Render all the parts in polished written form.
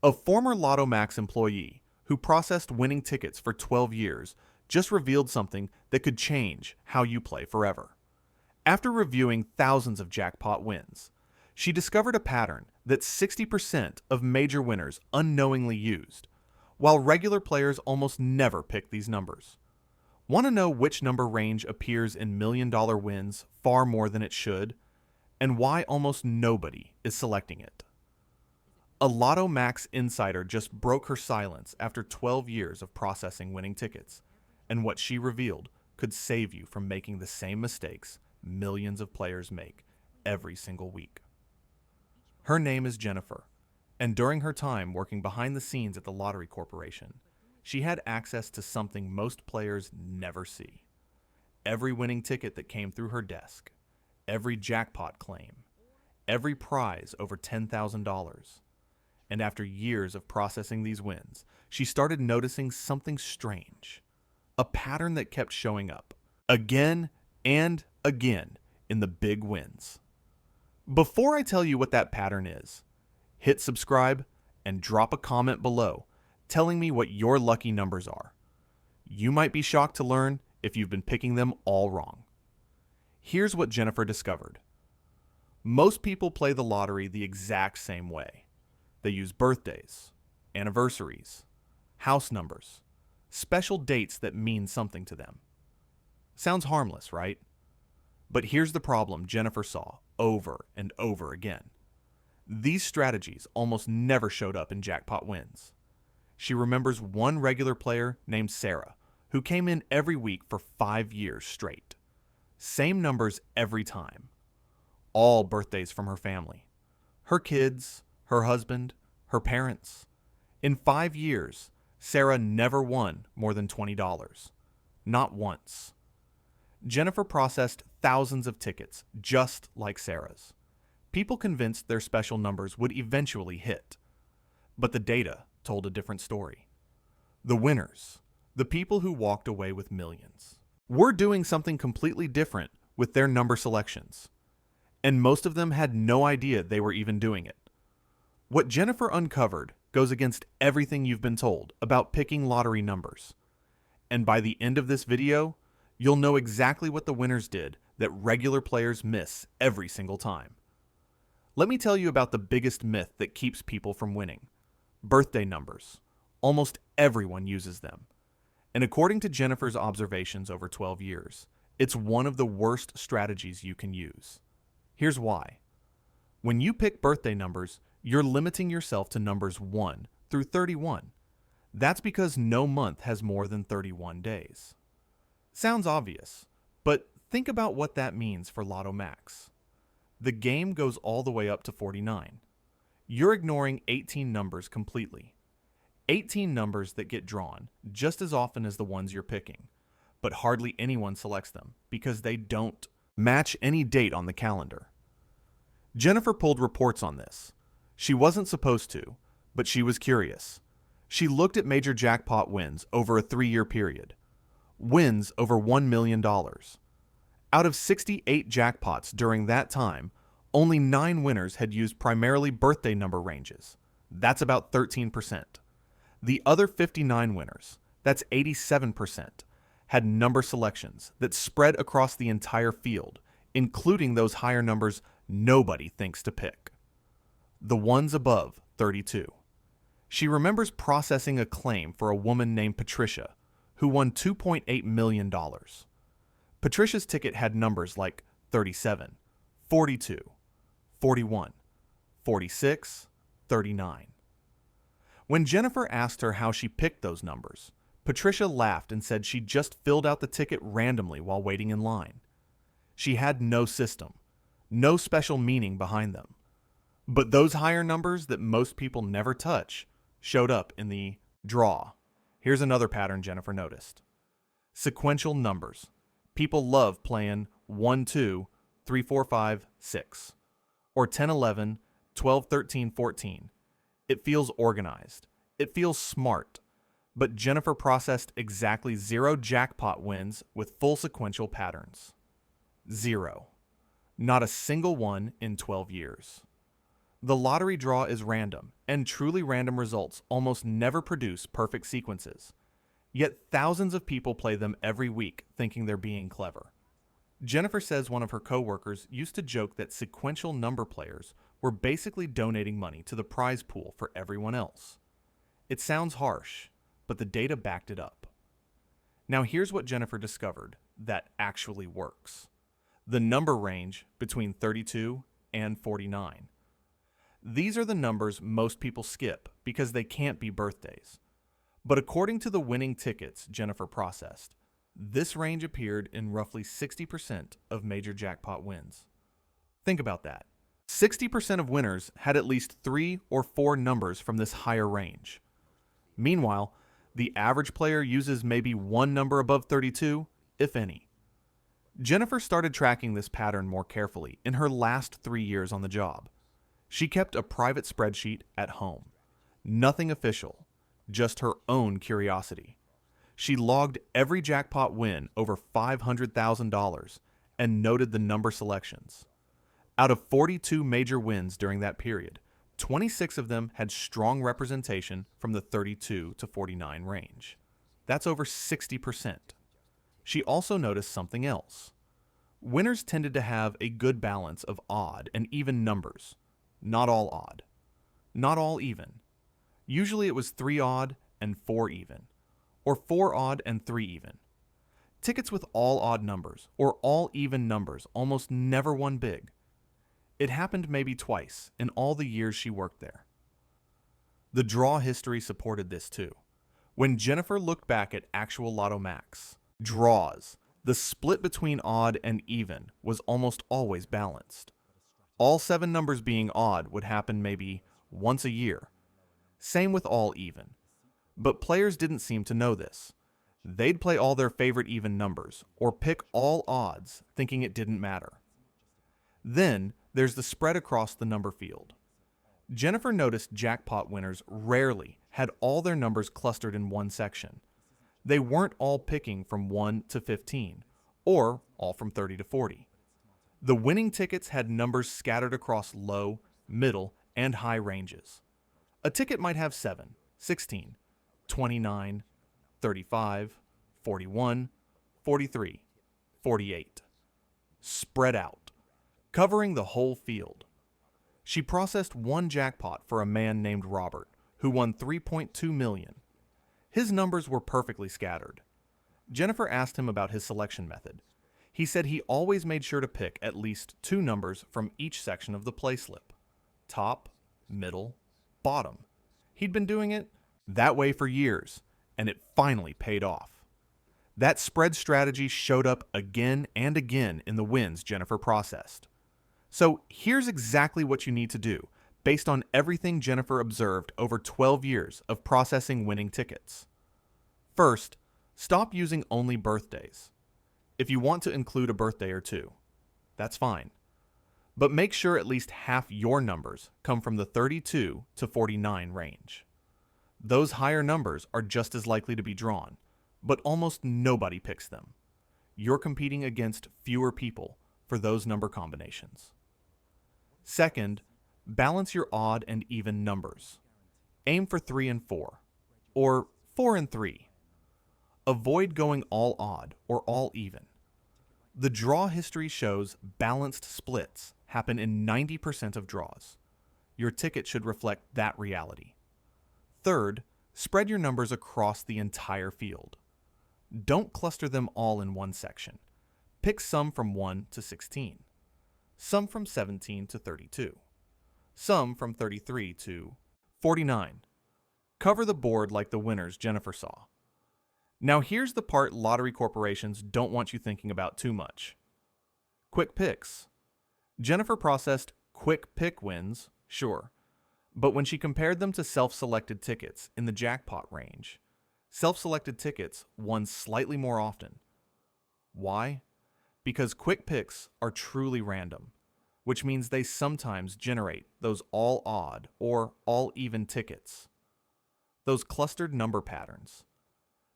A former Lotto Max employee who processed winning tickets for 12 years just revealed something that could change how you play forever. After reviewing thousands of jackpot wins, she discovered a pattern that 60% of major winners unknowingly used, while regular players almost never pick these numbers. Want to know which number range appears in million-dollar wins far more than it should, and why almost nobody is selecting it? A Lotto Max insider just broke her silence after 12 years of processing winning tickets, and what she revealed could save you from making the same mistakes millions of players make every single week. Her name is Jennifer, and during her time working behind the scenes at the Lottery Corporation, she had access to something most players never see. Every winning ticket that came through her desk, every jackpot claim, every prize over $10,000. And after years of processing these wins, she started noticing something strange. A pattern that kept showing up, again and again, in the big wins. Before I tell you what that pattern is, hit subscribe and drop a comment below telling me what your lucky numbers are. You might be shocked to learn if you've been picking them all wrong. Here's what Jennifer discovered. Most people play the lottery the exact same way. They use birthdays, anniversaries, house numbers, special dates that mean something to them. Sounds harmless, right? But here's the problem Jennifer saw over and over again. These strategies almost never showed up in jackpot wins. She remembers one regular player named Sarah, who came in every week for 5 years straight. Same numbers every time. All birthdays from her family. Her kids, her husband, her parents. In 5 years, Sarah never won more than $20. Not once. Jennifer processed thousands of tickets just like Sarah's. People convinced their special numbers would eventually hit. But the data told a different story. The winners, the people who walked away with millions, were doing something completely different with their number selections. And most of them had no idea they were even doing it. What Jennifer uncovered goes against everything you've been told about picking lottery numbers. And by the end of this video, you'll know exactly what the winners did that regular players miss every single time. Let me tell you about the biggest myth that keeps people from winning. Birthday numbers. Almost everyone uses them. And according to Jennifer's observations over 12 years, it's one of the worst strategies you can use. Here's why. When you pick birthday numbers, you're limiting yourself to numbers 1 through 31. That's because no month has more than 31 days. Sounds obvious, but think about what that means for Lotto Max. The game goes all the way up to 49. You're ignoring 18 numbers completely. 18 numbers that get drawn just as often as the ones you're picking, but hardly anyone selects them because they don't match any date on the calendar. Jennifer pulled reports on this. She wasn't supposed to, but she was curious. She looked at major jackpot wins over a 3-year period. Wins over $1 million. Out of 68 jackpots during that time, only 9 winners had used primarily birthday number ranges. That's about 13%. The other 59 winners, that's 87%, had number selections that spread across the entire field, including those higher numbers nobody thinks to pick. The ones above 32. She remembers processing a claim for a woman named Patricia, who won $2.8 million. Patricia's ticket had numbers like 37, 42, 41, 46, 39. When Jennifer asked her how she picked those numbers, Patricia laughed and said she just filled out the ticket randomly while waiting in line. She had no system, no special meaning behind them. But those higher numbers that most people never touch showed up in the draw. Here's another pattern Jennifer noticed. Sequential numbers. People love playing 1, 2, 3, 4, 5, 6, or 10, 11, 12, 13, 14. It feels organized. It feels smart. But Jennifer processed exactly 0 jackpot wins with full sequential patterns. 0. Not a single one in 12 years. The lottery draw is random, and truly random results almost never produce perfect sequences. Yet thousands of people play them every week thinking they're being clever. Jennifer says one of her coworkers used to joke that sequential number players were basically donating money to the prize pool for everyone else. It sounds harsh, but the data backed it up. Now here's what Jennifer discovered that actually works. The number range between 32 and 49. These are the numbers most people skip because they can't be birthdays. But according to the winning tickets Jennifer processed, this range appeared in roughly 60% of major jackpot wins. Think about that. 60% of winners had at least 3 or 4 numbers from this higher range. Meanwhile, the average player uses maybe one number above 32, if any. Jennifer started tracking this pattern more carefully in her last 3 years on the job. She kept a private spreadsheet at home. Nothing official, just her own curiosity. She logged every jackpot win over $500,000 and noted the number selections. Out of 42 major wins during that period, 26 of them had strong representation from the 32 to 49 range. That's over 60%. She also noticed something else. Winners tended to have a good balance of odd and even numbers. Not all odd. Not all even. Usually it was 3 odd and 4 even, or 4 odd and 3 even. Tickets with all odd numbers or all even numbers almost never won big. It happened maybe twice in all the years she worked there. The draw history supported this too. When Jennifer looked back at actual Lotto Max draws, the split between odd and even was almost always balanced. All 7 numbers being odd would happen maybe once a year. Same with all even. But players didn't seem to know this. They'd play all their favorite even numbers or pick all odds thinking it didn't matter. Then there's the spread across the number field. Jennifer noticed jackpot winners rarely had all their numbers clustered in one section. They weren't all picking from 1 to 15, or all from 30 to 40. The winning tickets had numbers scattered across low, middle, and high ranges. A ticket might have 7, 16, 29, 35, 41, 43, 48. Spread out, covering the whole field. She processed one jackpot for a man named Robert, who won $3.2 million. His numbers were perfectly scattered. Jennifer asked him about his selection method. He said he always made sure to pick at least 2 numbers from each section of the play slip. Top, middle, bottom. He'd been doing it that way for years, and it finally paid off. That spread strategy showed up again and again in the wins Jennifer processed. So here's exactly what you need to do, based on everything Jennifer observed over 12 years of processing winning tickets. First, stop using only birthdays. If you want to include a birthday or 2, that's fine. But make sure at least half your numbers come from the 32 to 49 range. Those higher numbers are just as likely to be drawn, but almost nobody picks them. You're competing against fewer people for those number combinations. Second, balance your odd and even numbers. Aim for 3 and 4, or 4 and 3. Avoid going all odd or all even. The draw history shows balanced splits happen in 90% of draws. Your ticket should reflect that reality. Third, spread your numbers across the entire field. Don't cluster them all in one section. Pick some from 1 to 16, some from 17 to 32, some from 33 to 49. Cover the board like the winners Jennifer saw. Now here's the part lottery corporations don't want you thinking about too much. Quick picks. Jennifer processed quick pick wins, sure, but when she compared them to self-selected tickets in the jackpot range, self-selected tickets won slightly more often. Why? Because quick picks are truly random, which means they sometimes generate those all odd or all even tickets. Those clustered number patterns.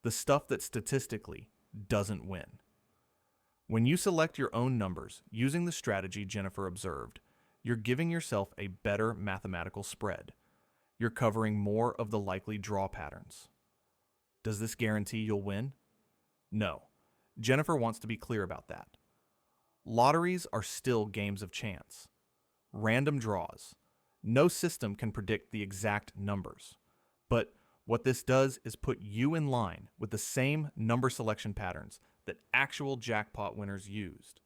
The stuff that statistically doesn't win. When you select your own numbers using the strategy Jennifer observed, You're giving yourself a better mathematical spread. You're covering more of the likely draw patterns. Does this guarantee you'll win? No. Jennifer wants to be clear about that. Lotteries are still games of chance. Random draws. No system can predict the exact numbers. But what this does is put you in line with the same number selection patterns that actual jackpot winners used.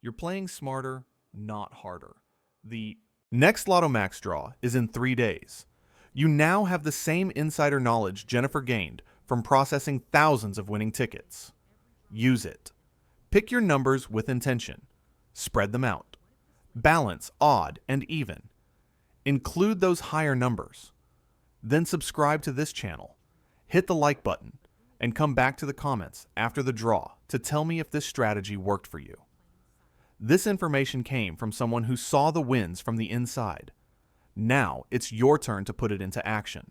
You're playing smarter, not harder. The next Lotto Max draw is in 3 days. You now have the same insider knowledge Jennifer gained from processing thousands of winning tickets. Use it. Pick your numbers with intention. Spread them out. Balance odd and even. Include those higher numbers. Then subscribe to this channel. Hit the like button and come back to the comments after the draw to tell me if this strategy worked for you. This information came from someone who saw the wins from the inside. Now it's your turn to put it into action.